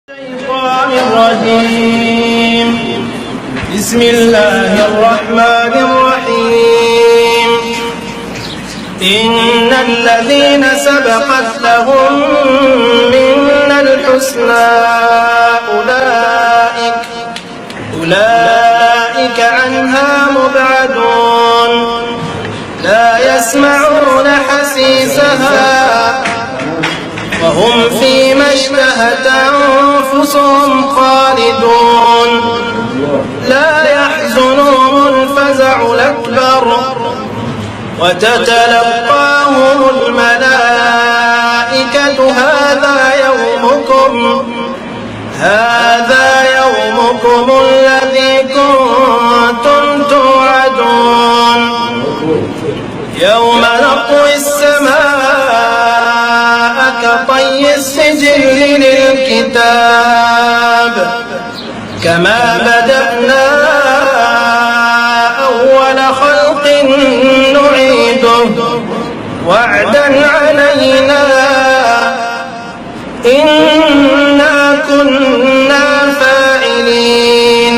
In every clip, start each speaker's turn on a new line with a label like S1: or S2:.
S1: الشيطان الرجيم. بسم الله الرحمن الرحيم. إن الذين سبقت لهم منا الحسنى أولئك عنها مبعدون لا يسمعون حسيسها وهم فيما اشتهت أنفسهم خالدون لا يحزنهم الفزع الأكبر وتتلقاهم الملائكة هذا يومكم الذي كنتم توعدون يوم نطوي السماء كطي السجل للكتاب كما بدأنا أول خلق نعيده وعدا علينا إنا كنا فاعلين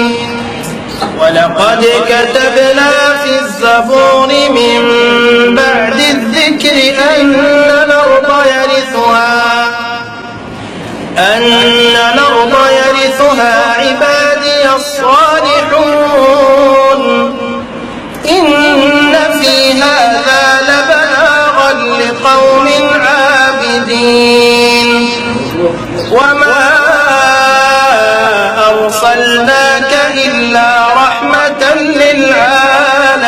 S1: ولقد كتبنا في الزبور من بعد الذكر أن الأرض يرثها عبادي الصالحون إن في هذا لبلاغا لقوم عابدين وما أرسلناك إلا رحمة للعالمين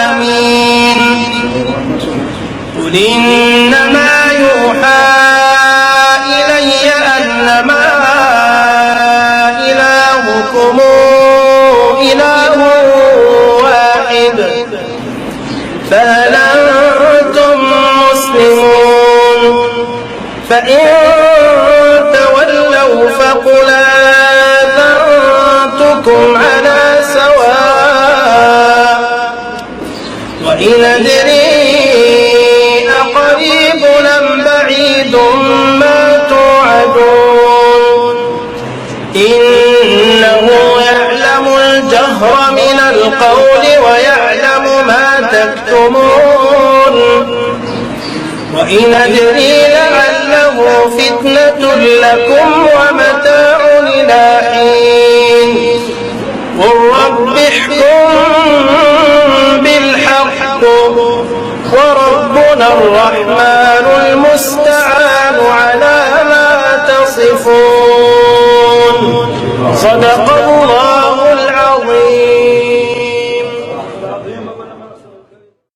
S1: قل إنما يوحى إلي أنما إلهكم إله واحد فهل أنتم مسلمون فإن تولوا فقل آذنتكم على سواء وإن أدري أقريب أم بعيد ما توعدون إنه يعلم الجهر من القول ويعلم ما تكتمون وإن أدري لعله فتنة لكم ومتاع إلى حين قل رب احكم بالحق وربنا الرحمن المستعان على ما تصفون صدق الله